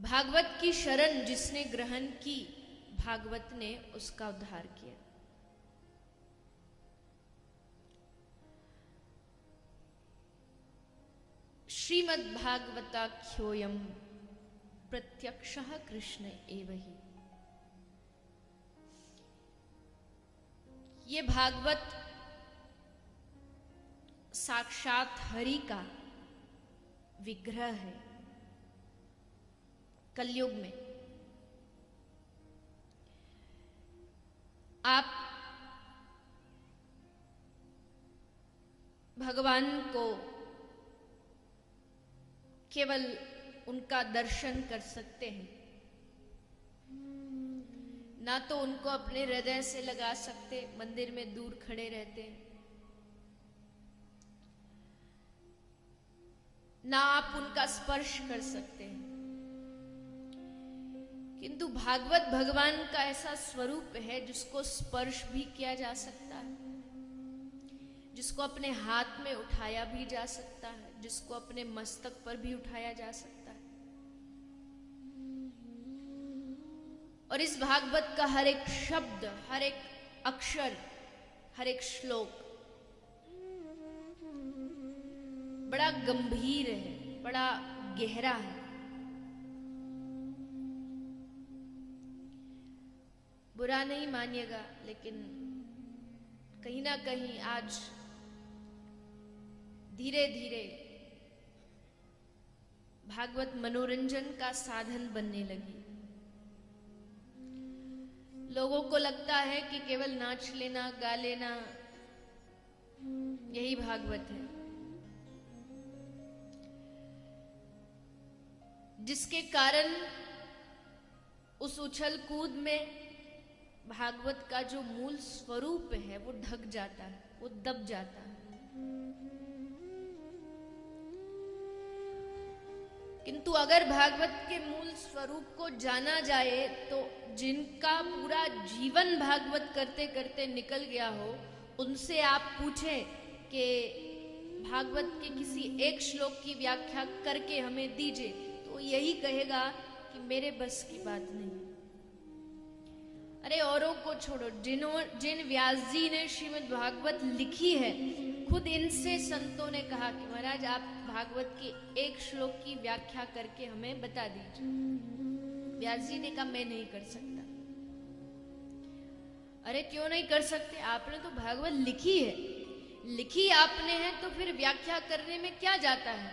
भागवत की शरण जिसने ग्रहण की, भागवत ने उसका उद्धार किया। श्रीमद्भागवताख्योऽयं प्रत्यक्षः कृष्ण एव हि। ये भागवत साक्षात हरि का विग्रह है। कलयुग में आप भगवान को केवल उनका दर्शन कर सकते हैं, ना तो उनको अपने हृदय से लगा सकते, मंदिर में दूर खड़े रहते हैं, ना आप उनका स्पर्श कर सकते हैं। किंतु भागवत भगवान का ऐसा स्वरूप है जिसको स्पर्श भी किया जा सकता है, जिसको अपने हाथ में उठाया भी जा सकता है, जिसको अपने मस्तक पर भी उठाया जा सकता है। और इस भागवत का हर एक शब्द, हर एक अक्षर, हर एक श्लोक बड़ा गंभीर है, बड़ा गहरा है। बुरा नहीं मानिएगा, लेकिन कहीं ना कहीं आज धीरे धीरे भागवत मनोरंजन का साधन बनने लगी। लोगों को लगता है कि केवल नाच लेना, गा लेना यही भागवत है, जिसके कारण उस उछल कूद में भागवत का जो मूल स्वरूप है वो ढक जाता है, वो दब जाता है। किंतु अगर भागवत के मूल स्वरूप को जाना जाए तो जिनका पूरा जीवन भागवत करते करते निकल गया हो, उनसे आप पूछें कि भागवत के किसी एक श्लोक की व्याख्या करके हमें दीजिए, तो यही कहेगा कि मेरे बस की बात नहीं। अरे औरों को छोड़ो, जिन व्यास जी ने श्रीमद् भागवत लिखी है, खुद इनसे संतों ने कहा कि महाराज आप भागवत की एक श्लोक की व्याख्या करके हमें बता दीजिए। व्यास जी ने कहा मैं नहीं कर सकता। अरे क्यों नहीं कर सकते? आपने तो भागवत लिखी है, लिखी आपने है तो फिर व्याख्या करने में क्या जाता है?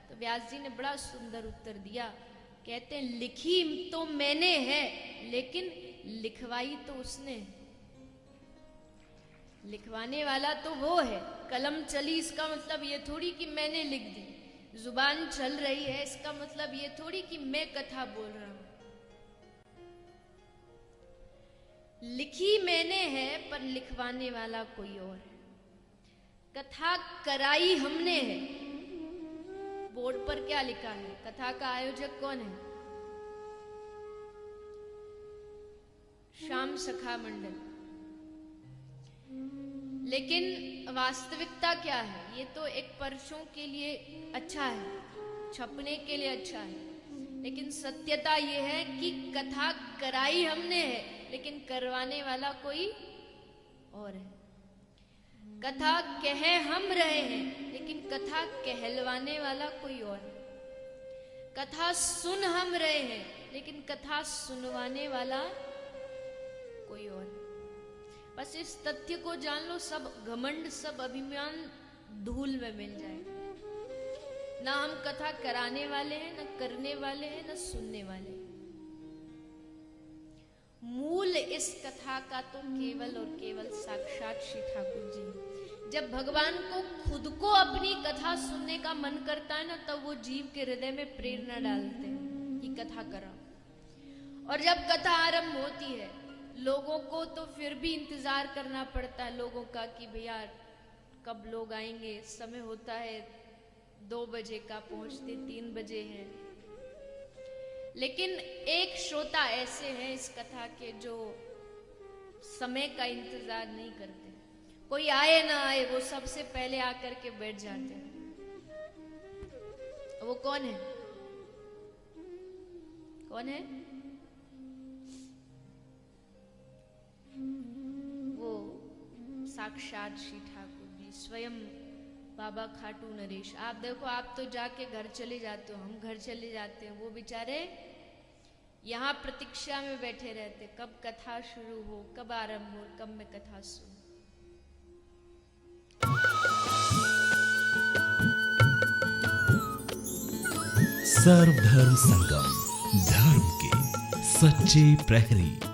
तो व्यास जी ने बड़ा सुंदर उत्तर दिया। कहते हैं लिखी तो मैंने है, लेकिन लिखवाई तो उसने। लिखवाने वाला तो वो है। कलम चली इसका मतलब ये थोड़ी कि मैंने लिख दी। जुबान चल रही है इसका मतलब ये थोड़ी कि मैं कथा बोल रहा हूं। लिखी मैंने है पर लिखवाने वाला कोई और है। कथा कराई हमने है। बोर्ड पर क्या लिखा है? कथा का आयोजक कौन है? श्याम सखा मंडल। लेकिन वास्तविकता क्या है? ये तो एक पर्चों के लिए अच्छा है, छपने के लिए अच्छा है, लेकिन सत्यता ये है कि कथा कराई हमने है, लेकिन करवाने वाला कोई और है। कथा कह हम रहे हैं, लेकिन कथा कहलवाने वाला कोई और है। कथा सुन हम रहे हैं, लेकिन कथा सुनवाने वाला कोई और है। बस इस तथ्य को जान लो, सब घमंड, सब अभिमान धूल में मिल जाएगा। ना हम कथा कराने वाले हैं, ना करने वाले हैं, ना सुनने वाले हैं। मूल इस कथा का तो केवल और केवल साक्षात श्री ठाकुर जी। जब भगवान को खुद को अपनी कथा सुनने का मन करता है ना, तब वो जीव के हृदय में प्रेरणा डालते हैं कि कथा कराओ। और जब कथा आरंभ होती है, लोगों को तो फिर भी इंतजार करना पड़ता है लोगों का कि भैया कब लोग आएंगे। समय होता है 2 बजे का, पहुंचते 3 बजे हैं। लेकिन एक श्रोता ऐसे हैं इस कथा के जो समय का इंतजार नहीं करते। कोई आए ना आए, वो सबसे पहले आकर के बैठ जाते हैं। वो कौन है? कौन है वो? साक्षात श्री ठाकुर जी, स्वयं बाबा खाटू नरेश। आप देखो, आप तो जाके घर चले जाते हो, हम घर चले जाते हैं, वो बेचारे यहाँ प्रतीक्षा में बैठे रहते, कब कथा शुरू हो, कब आरंभ हो, कब मैं कथा सुनूं। सर्वधर्म संगम, धर्म के सच्चे प्रहरी।